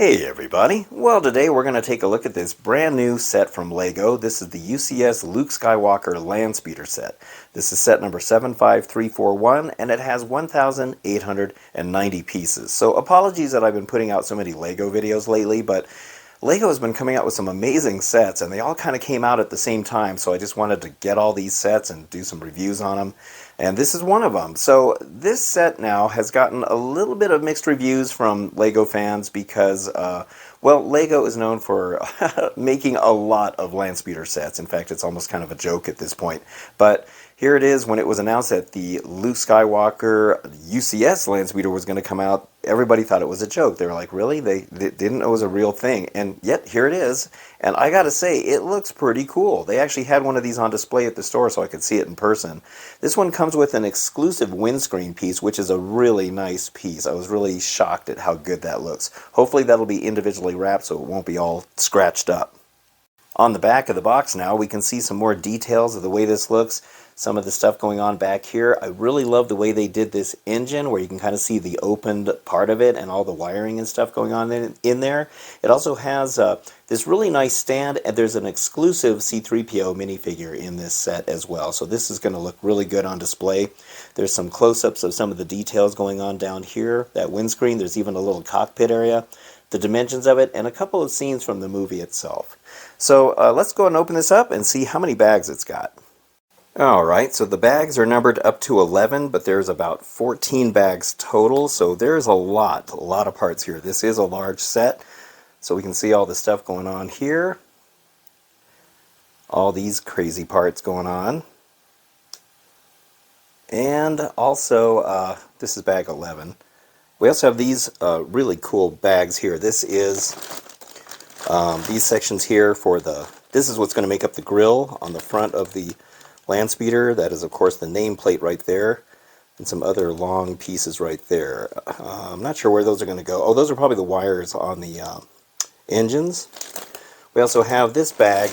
Hey everybody! Well, today we're going to take a look at this brand new set from LEGO. This is the UCS Luke Skywalker Landspeeder set. This is set number 75341 and it has 1,890 pieces. So apologies that I've been putting out so many LEGO videos lately, but LEGO has been coming out with some amazing sets and they all kind of came out at the same time, so I just wanted to get all these sets and do some reviews on them. And this is one of them. So this set now has gotten a little bit of mixed reviews from LEGO fans because, well, LEGO is known for making a lot of Landspeeder sets. In fact, it's almost kind of a joke at this point. But here it is. When it was announced that the Luke Skywalker UCS Landspeeder was going to come out, everybody thought it was a joke. They were like, really? They didn't know it was a real thing. And yet, here it is. And I gotta say, it looks pretty cool. They actually had one of these on display at the store so I could see it in person. This one comes with an exclusive windscreen piece, which is a really nice piece. I was really shocked at how good that looks. Hopefully that'll be individually wrapped so it won't be all scratched up. On the back of the box now, we can see some more details of the way this looks. Some of the stuff going on back here. I really love the way they did this engine, where you can kind of see the opened part of it and all the wiring and stuff going on in there. It also has this really nice stand, and there's an exclusive C-3PO minifigure in this set as well. So this is going to look really good on display. There's some close-ups of some of the details going on down here. That windscreen, there's even a little cockpit area, the dimensions of it, and a couple of scenes from the movie itself. So let's go and open this up and see how many bags it's got. Alright, so the bags are numbered up to 11, but there's about 14 bags total, so there's a lot of parts here. This is a large set, so we can see all the stuff going on here. All these crazy parts going on. And also, this is bag 11. We also have these really cool bags here. This is these sections here for this is what's going to make up the grill on the front of the Landspeeder. That is, of course, the nameplate right there, and some other long pieces right there. I'm not sure where those are going to go. Oh, those are probably the wires on the engines. We also have this bag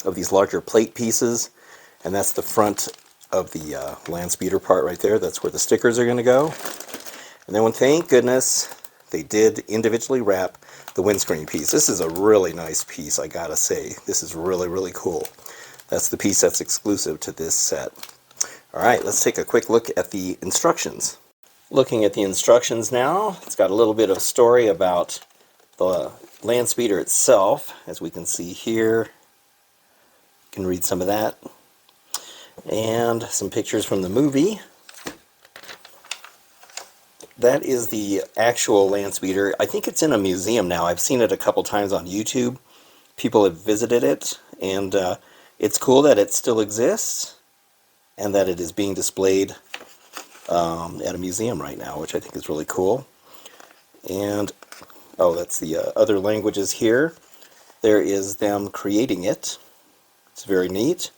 of these larger plate pieces, and that's the front of the Landspeeder part right there. That's where the stickers are going to go. And then, thank goodness, they did individually wrap the windscreen piece. This is a really nice piece, I gotta say. This is really, really cool. That's the piece that's exclusive to this set. Alright, let's take a quick look at the instructions. Looking at the instructions now, it's got a little bit of story about the Landspeeder itself, as we can see here. You can read some of that. And some pictures from the movie. That is the actual Landspeeder. I think it's in a museum now. I've seen it a couple times on YouTube. People have visited it, and it's cool that it still exists and that it is being displayed at a museum right now, which I think is really cool. And, oh, that's the other languages here. There is them creating it. It's very neat.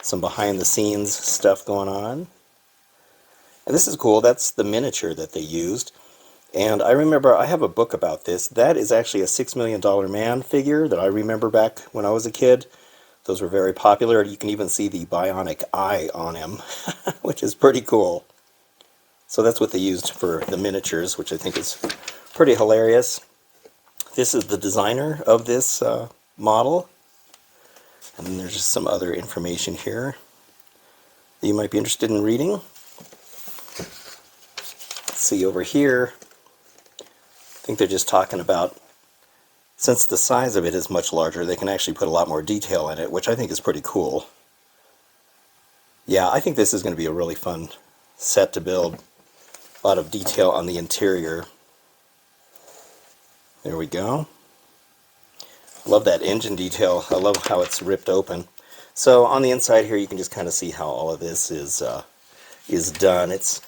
Some behind-the-scenes stuff going on. And this is cool. That's the miniature that they used. And I remember, I have a book about this. That is actually a $6 Million Man figure that I remember back when I was a kid. Those were very popular. You can even see the bionic eye on him, which is pretty cool. So that's what they used for the miniatures, which I think is pretty hilarious. This is the designer of this model. And then there's just some other information here that you might be interested in reading. See over here, I think they're just talking about, since the size of it is much larger, they can actually put a lot more detail in it, which I think is pretty cool. Yeah, I think this is going to be a really fun set to build. A lot of detail on the interior. There we go. Love that engine detail. I love how it's ripped open. So on the inside here, you can just kind of see how all of this is done. It's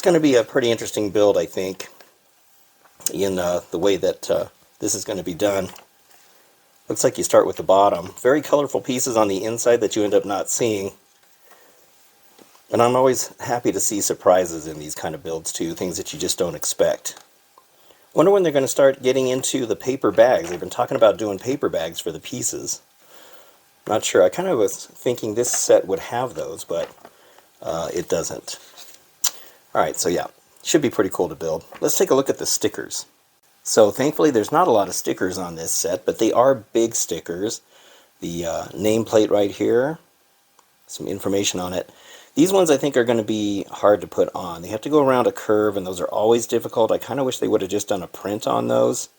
going to be a pretty interesting build, I think, in the way that this is going to be done. Looks like you start with the bottom. Very colorful pieces on the inside that you end up not seeing. And I'm always happy to see surprises in these kind of builds too, things that you just don't expect. Wonder when they're going to start getting into the paper bags. They've been talking about doing paper bags for the pieces. Not sure. I kind of was thinking this set would have those, but it doesn't. Alright, so yeah, should be pretty cool to build. Let's take a look at the stickers. So thankfully there's not a lot of stickers on this set, but they are big stickers. The nameplate right here, some information on it. These ones I think are going to be hard to put on. They have to go around a curve, and those are always difficult. I kind of wish they would have just done a print on those.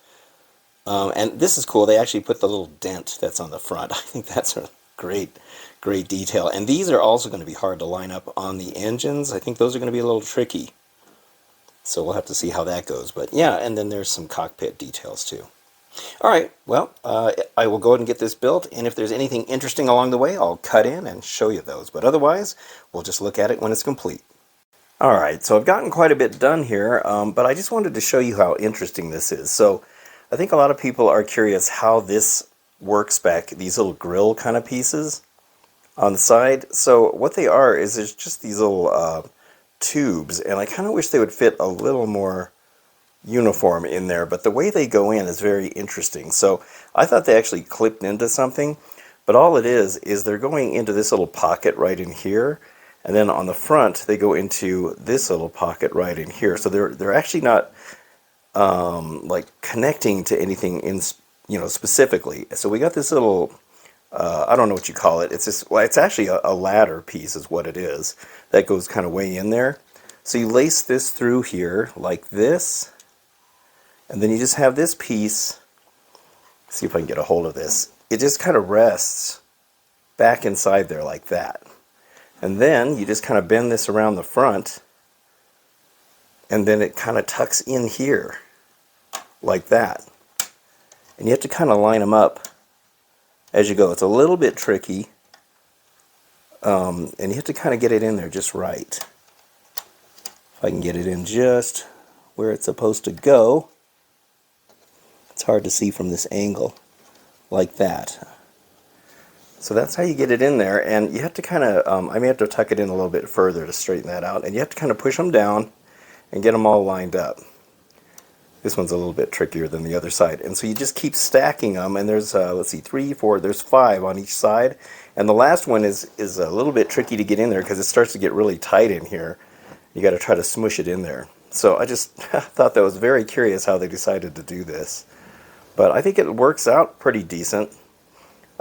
And this is cool. They actually put the little dent that's on the front. I think that's a great detail. And these are also going to be hard to line up on the engines. I think those are going to be a little tricky. So we'll have to see how that goes. But yeah, and then there's some cockpit details too. All right, well, I will go ahead and get this built, and if there's anything interesting along the way, I'll cut in and show you those. But otherwise, we'll just look at it when it's complete. All right, so I've gotten quite a bit done here, but I just wanted to show you how interesting this is. So I think a lot of people are curious how this works back, these little grill kind of pieces on the side. So what they are is there's just these little tubes, and I kind of wish they would fit a little more uniform in there, but the way they go in is very interesting. So I thought they actually clipped into something, but all it is they're going into this little pocket right in here, and then on the front they go into this little pocket right in here. So they're actually not like connecting to anything in specifically. So we got this little I don't know what you call it. It's this, well, it's actually a ladder piece is what it is that goes kind of way in there. So you lace this through here like this, and then you just have this piece. See if I can get a hold of this. It just kind of rests back inside there like that. And then you just kind of bend this around the front, and then it kind of tucks in here like that. And you have to kind of line them up as you go. It's a little bit tricky, and you have to kind of get it in there just right. If I can get it in just where it's supposed to go. It's hard to see from this angle, like that. So that's how you get it in there, and you have to kind of, I may have to tuck it in a little bit further to straighten that out, and you have to kind of push them down and get them all lined up. This one's a little bit trickier than the other side, and so you just keep stacking them, and there's, let's see, 3, 4, there's 5 on each side, and the last one is a little bit tricky to get in there because it starts to get really tight in here. You got to try to smush it in there. So I just thought that was very curious how they decided to do this. But I think it works out pretty decent.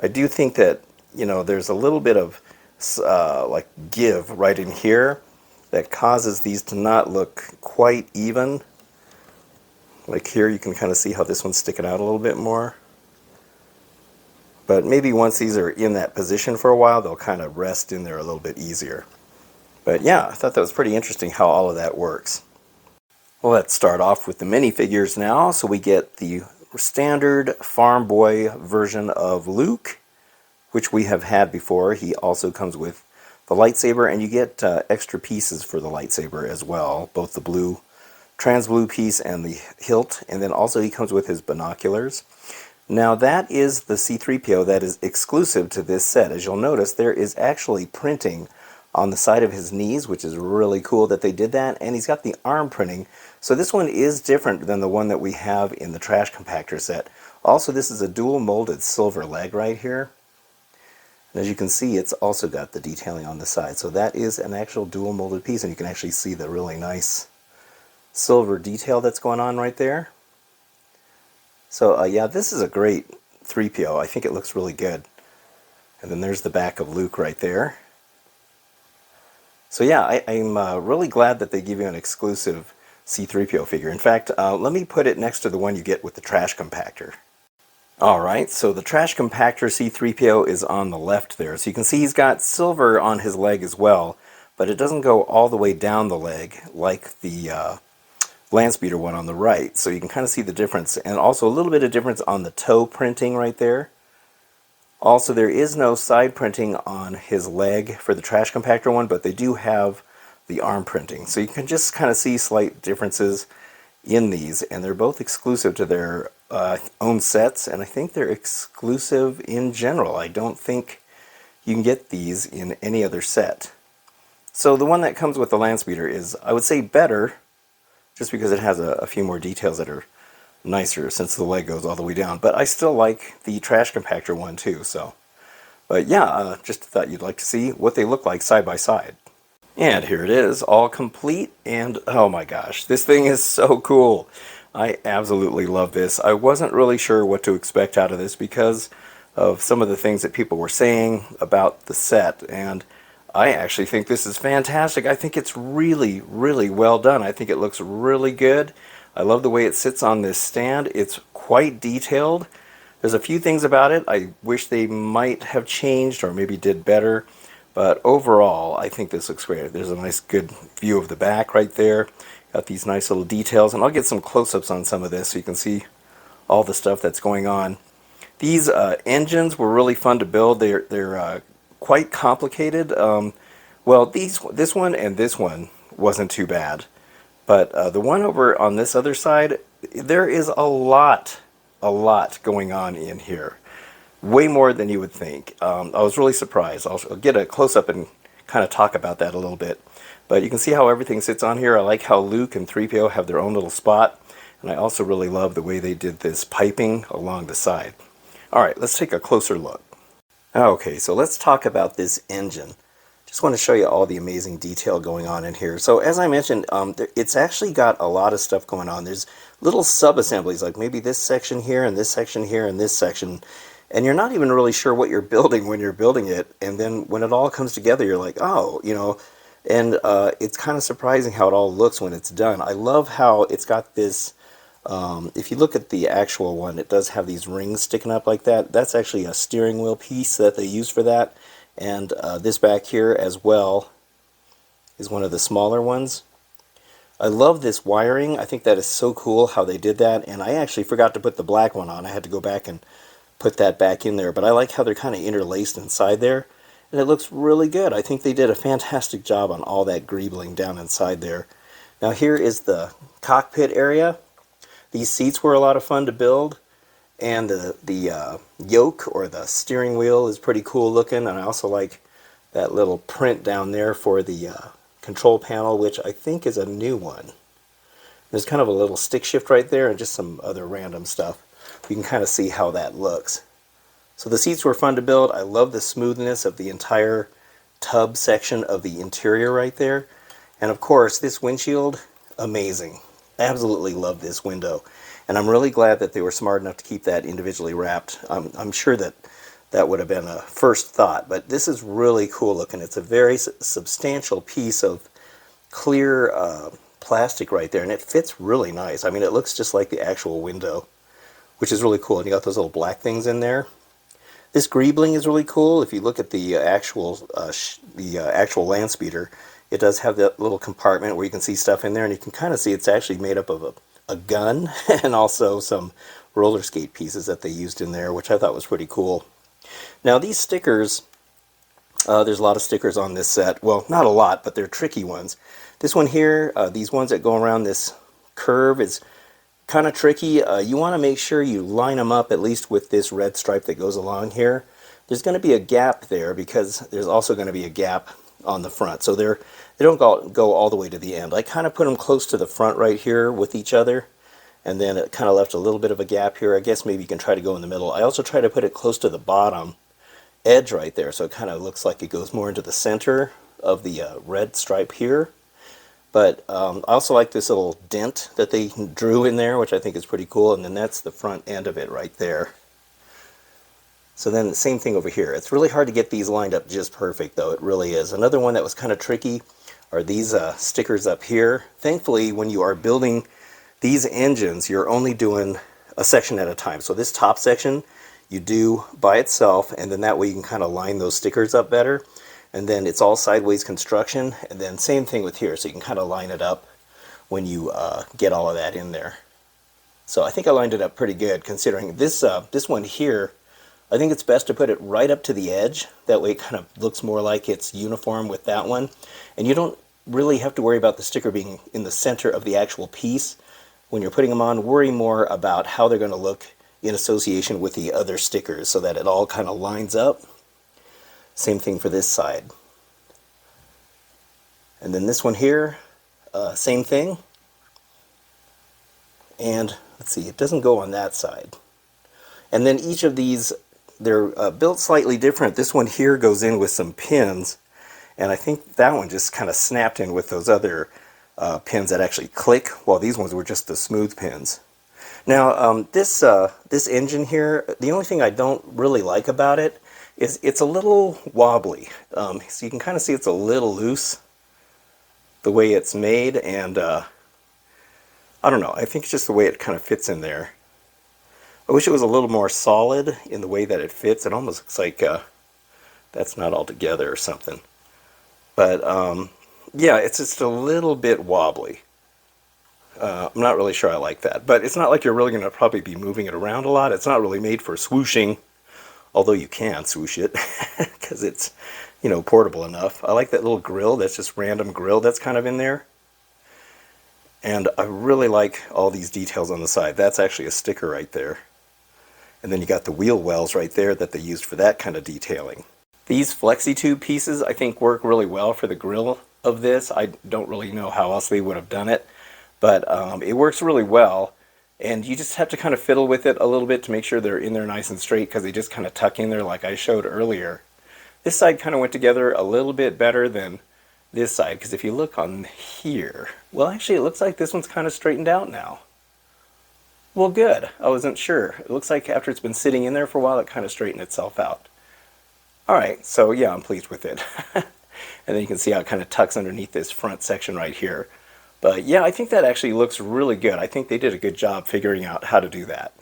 I do think that, there's a little bit of like give right in here that causes these to not look quite even. Like here you can kind of see how this one's sticking out a little bit more. But maybe once these are in that position for a while, they'll kind of rest in there a little bit easier. But yeah, I thought that was pretty interesting how all of that works. Well, let's start off with the minifigures now. So we get the standard farm boy version of Luke, which we have had before. He also comes with the lightsaber, and you get extra pieces for the lightsaber as well, both the blue, trans blue piece and the hilt, and then also he comes with his binoculars. Now that is the C-3PO that is exclusive to this set. As you'll notice, there is actually printing on the side of his knees, which is really cool that they did that, and he's got the arm printing. So this one is different than the one that we have in the Trash Compactor set. Also, this is a dual molded silver leg right here. And as you can see, it's also got the detailing on the side. So that is an actual dual molded piece, and you can actually see the really nice silver detail that's going on right there. So yeah, this is a great 3PO. I think it looks really good. And then there's the back of Luke right there. So yeah, I'm really glad that they give you an exclusive C-3PO figure. In fact, let me put it next to the one you get with the Trash Compactor. Alright, so the Trash Compactor C-3PO is on the left there. So you can see he's got silver on his leg as well, but it doesn't go all the way down the leg like the Landspeeder one on the right. So you can kind of see the difference, and also a little bit of difference on the toe printing right there. Also, there is no side printing on his leg for the Trash Compactor one, but they do have the arm printing. So you can just kind of see slight differences in these, and they're both exclusive to their own sets, and I think they're exclusive in general. I don't think you can get these in any other set. So the one that comes with the Landspeeder is, I would say, better, just because it has a few more details that are nicer since the leg goes all the way down. But I still like the Trash Compactor one too. So, but yeah, just thought you'd like to see what they look like side by side. And here it is, all complete, and oh my gosh, this thing is so cool. I absolutely love this. I wasn't really sure what to expect out of this because of some of the things that people were saying about the set, and I actually think this is fantastic. I think it's really, really well done. I think it looks really good. I love the way it sits on this stand. It's quite detailed. There's a few things about it I wish they might have changed or maybe did better, but overall I think this looks great. There's a nice good view of the back right there. Got these nice little details, and I'll get some close-ups on some of this so you can see all the stuff that's going on. These engines were really fun to build. They're quite complicated. Well, this one and this one wasn't too bad, but the one over on this other side, there is a lot going on in here. Way more than you would think. I was really surprised. I'll get a close-up and kind of talk about that a little bit. But you can see how everything sits on here. I like how Luke and 3PO have their own little spot. And I also really love the way they did this piping along the side. Alright, let's take a closer look. Okay, so let's talk about this engine. Just want to show you all the amazing detail going on in here. So as I mentioned, it's actually got a lot of stuff going on. There's little sub-assemblies, like maybe this section here, and this section here, and this section. And you're not even really sure what you're building when you're building it. And then when it all comes together, you're like, oh, you know. And it's kind of surprising how it all looks when it's done. I love how it's got this, if you look at the actual one, it does have these rings sticking up like that. That's actually a steering wheel piece that they use for that. And this back here as well is one of the smaller ones. I love this wiring. I think that is so cool how they did that. And I actually forgot to put the black one on. I had to go back and put that back in there. But I like how they're kind of interlaced inside there. And it looks really good. I think they did a fantastic job on all that greebling down inside there. Now here is the cockpit area. These seats were a lot of fun to build. And the yoke, or the steering wheel, is pretty cool looking. And I also like that little print down there for the control panel, which I think is a new one. There's kind of a little stick shift right there and just some other random stuff. You can kind of see how that looks. So the seats were fun to build. I love the smoothness of the entire tub section of the interior right there. And of course, this windshield, amazing. I absolutely love this window. And I'm really glad that they were smart enough to keep that individually wrapped. I'm sure that that would have been a first thought, but this is really cool looking. It's a very substantial piece of clear plastic right there, and it fits really nice. I mean, it looks just like the actual window, which is really cool. And you got those little black things in there. This greebling is really cool. If you look at the actual Landspeeder, it does have that little compartment where you can see stuff in there, and you can kind of see it's actually made up of a gun and also some roller skate pieces that they used in there, which I thought was pretty cool. Now these stickers, there's a lot of stickers on this set. Well, not a lot, but they're tricky ones. This one here, these ones that go around this curve, is kind of tricky. You want to make sure you line them up at least with this red stripe that goes along here. There's going to be a gap there because there's also going to be a gap on the front. So they don't go all the way to the end. I kind of put them close to the front right here with each other, and then it kind of left a little bit of a gap here. I guess maybe you can try to go in the middle. I also try to put it close to the bottom edge right there, so it kind of looks like it goes more into the center of the red stripe here. But I also like this little dent that they drew in there, which I think is pretty cool, and then that's the front end of it right there. So then the same thing over here. It's really hard to get these lined up just perfect, though. It really is. Another one that was kind of tricky are these stickers up here. Thankfully, when you are building these engines, you're only doing a section at a time. So this top section you do by itself, and then that way you can kind of line those stickers up better. And then it's all sideways construction, and then same thing with here, so you can kind of line it up when you get all of that in there. So I think I lined it up pretty good, considering this one here, I think it's best to put it right up to the edge. That way it kind of looks more like it's uniform with that one. And you don't really have to worry about the sticker being in the center of the actual piece. When you're putting them on, worry more about how they're going to look in association with the other stickers so that it all kind of lines up. Same thing for this side. And then this one here, same thing. And let's see, it doesn't go on that side. And then each of these, they're built slightly different. This one here goes in with some pins, and I think that one just kind of snapped in with those other pins that actually click, while these ones were just the smooth pins. Now, this engine here, the only thing I don't really like about it is it's a little wobbly. So you can kind of see it's a little loose the way it's made, and I don't know, I think it's just the way it kind of fits in there. I wish it was a little more solid in the way that it fits. It almost looks like that's not all together or something. But yeah, it's just a little bit wobbly. I'm not really sure I like that. But it's not like you're really going to probably be moving it around a lot. It's not really made for swooshing, although you can swoosh it because it's, you know, portable enough. I like that little grill. That's just random grill that's kind of in there. And I really like all these details on the side. That's actually a sticker right there. And then you got the wheel wells right there that they used for that kind of detailing. These flexi-tube pieces I think work really well for the grill of this. I don't really know how else they would have done it, but it works really well. And you just have to kind of fiddle with it a little bit to make sure they're in there nice and straight, because they just kind of tuck in there like I showed earlier. This side kind of went together a little bit better than this side, because if you look on here, well, actually it looks like this one's kind of straightened out now. Well, good. I wasn't sure. It looks like after it's been sitting in there for a while, it kind of straightened itself out. Alright, so yeah, I'm pleased with it. And then you can see how it kind of tucks underneath this front section right here. But yeah, I think that actually looks really good. I think they did a good job figuring out how to do that.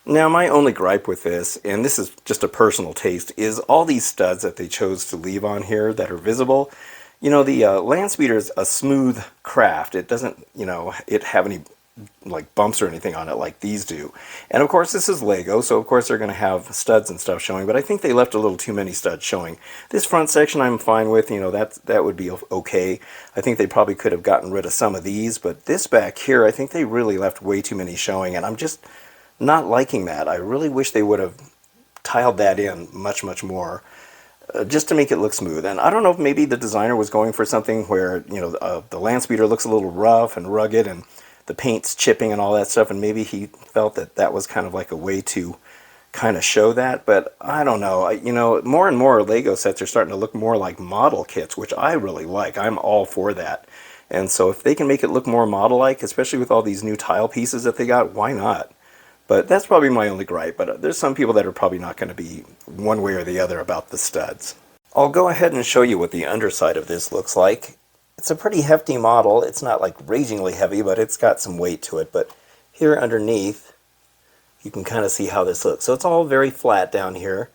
Now, my only gripe with this, and this is just a personal taste, is all these studs that they chose to leave on here that are visible. You know, the Landspeeder is a smooth craft. It doesn't, you know, it have any like bumps or anything on it like these do. And of course this is Lego, so of course they're going to have studs and stuff showing, but I think they left a little too many studs showing. This front section I'm fine with, you know, that would be okay. I think they probably could have gotten rid of some of these, but this back here, I think they really left way too many showing, and I'm just not liking that. I really wish they would have tiled that in much, much more, just to make it look smooth. And I don't know if maybe the designer was going for something where, you know, the Landspeeder looks a little rough and rugged, and the paint's chipping and all that stuff, and maybe he felt that that was kind of like a way to kind of show that. But I don't know. You know, more and more Lego sets are starting to look more like model kits, which I really like. I'm all for that. And so if they can make it look more model-like, especially with all these new tile pieces that they got, why not? But that's probably my only gripe. But there's some people that are probably not going to be one way or the other about the studs. I'll go ahead and show you what the underside of this looks like. It's a pretty hefty model. It's not like ragingly heavy, but it's got some weight to it. But here underneath, you can kind of see how this looks. So it's all very flat down here.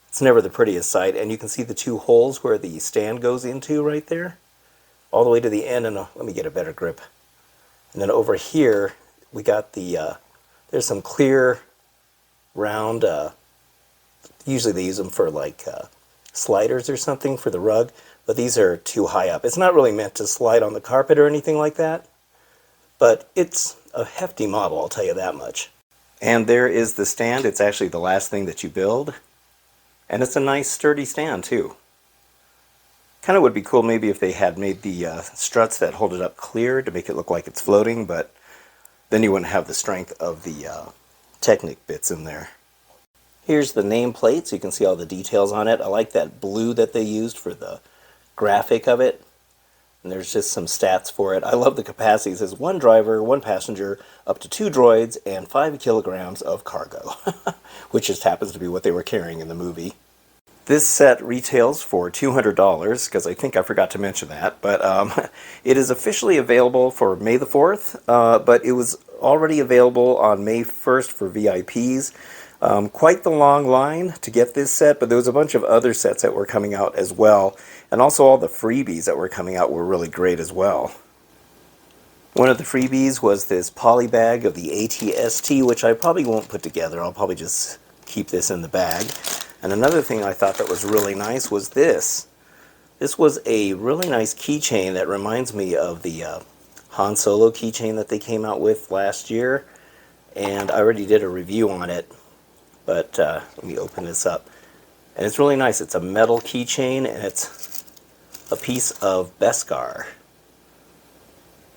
It's never the prettiest sight. And you can see the two holes where the stand goes into right there, all the way to the end. And let me get a better grip. And then over here, we got the, there's some clear round, usually they use them for like sliders or something for the rug. But these are too high up. It's not really meant to slide on the carpet or anything like that, but it's a hefty model, I'll tell you that much. And there is the stand. It's actually the last thing that you build, and it's a nice sturdy stand too. Kind of would be cool maybe if they had made the struts that hold it up clear to make it look like it's floating, but then you wouldn't have the strength of the Technic bits in there. Here's the nameplate, so you can see all the details on it. I like that blue that they used for the graphic of it, and there's just some stats for it. I love the capacity. It says 1 driver, 1 passenger, up to 2 droids, and 5 kilograms of cargo, which just happens to be what they were carrying in the movie. This set retails for $200, because I think I forgot to mention that, but it is officially available for May the 4th, but it was already available on May 1st for VIPs. Quite the long line to get this set, but there was a bunch of other sets that were coming out as well, and also all the freebies that were coming out were really great as well. One of the freebies was this poly bag of the ATST, which I probably won't put together. I'll probably just keep this in the bag. And another thing I thought that was really nice was this. This was a really nice keychain that reminds me of the Han Solo keychain that they came out with last year, and I already did a review on it. But let me open this up. And it's really nice. It's a metal keychain, and it's a piece of Beskar,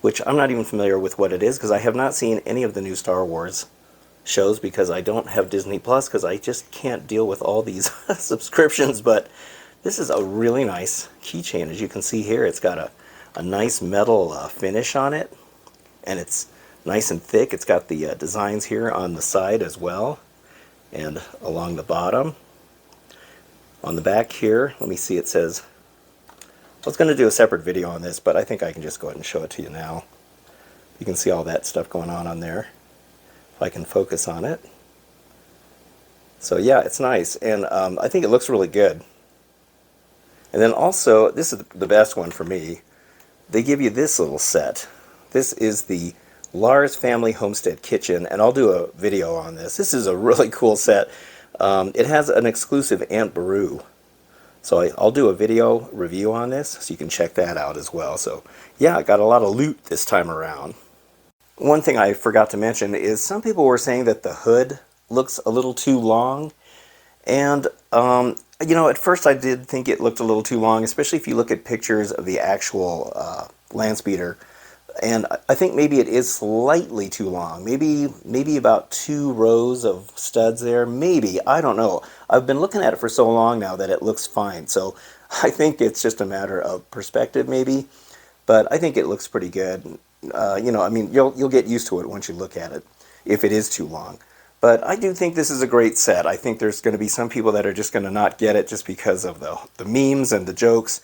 which I'm not even familiar with what it is, because I have not seen any of the new Star Wars shows, because I don't have Disney Plus, because I just can't deal with all these subscriptions. But this is a really nice keychain. As you can see here, it's got a a nice metal finish on it, and it's nice and thick. It's got the designs here on the side as well, and along the bottom. On the back here, let me see, it says, I was going to do a separate video on this, but I think I can just go ahead and show it to you now. You can see all that stuff going on there, if I can focus on it. So yeah, it's nice, and I think it looks really good. And then also, this is the best one for me, they give you this little set. This is the Lars Family Homestead Kitchen, and I'll do a video on this. This is a really cool set. It has an exclusive Aunt Beru. So I'll do a video review on this, so you can check that out as well. So yeah, I got a lot of loot this time around. One thing I forgot to mention is some people were saying that the hood looks a little too long. And, you know, at first I did think it looked a little too long, especially if you look at pictures of the actual Landspeeder. And I think maybe it is slightly too long. Maybe about 2 rows of studs there. Maybe. I don't know. I've been looking at it for so long now that it looks fine. So I think it's just a matter of perspective maybe. But I think it looks pretty good. You know, I mean, you'll get used to it once you look at it, if it is too long. But I do think this is a great set. I think there's going to be some people that are just going to not get it just because of the memes and the jokes.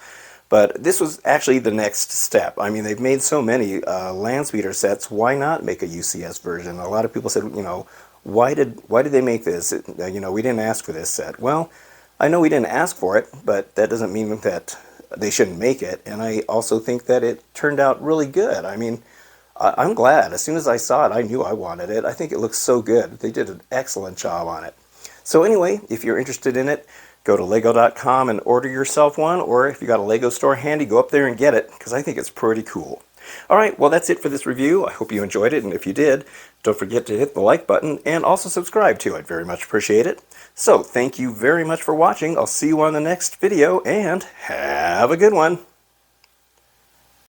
But this was actually the next step. I mean, they've made so many Landspeeder sets. Why not make a UCS version? A lot of people said, you know, why did they make this? You know, we didn't ask for this set. Well, I know we didn't ask for it, but that doesn't mean that they shouldn't make it. And I also think that it turned out really good. I mean, I'm glad. As soon as I saw it, I knew I wanted it. I think it looks so good. They did an excellent job on it. So anyway, if you're interested in it, go to lego.com and order yourself one, or if you got a Lego store handy, go up there and get it, because I think it's pretty cool. Alright, well that's it for this review. I hope you enjoyed it, and if you did, don't forget to hit the like button and also subscribe too. I'd very much appreciate it. So, thank you very much for watching. I'll see you on the next video, and have a good one.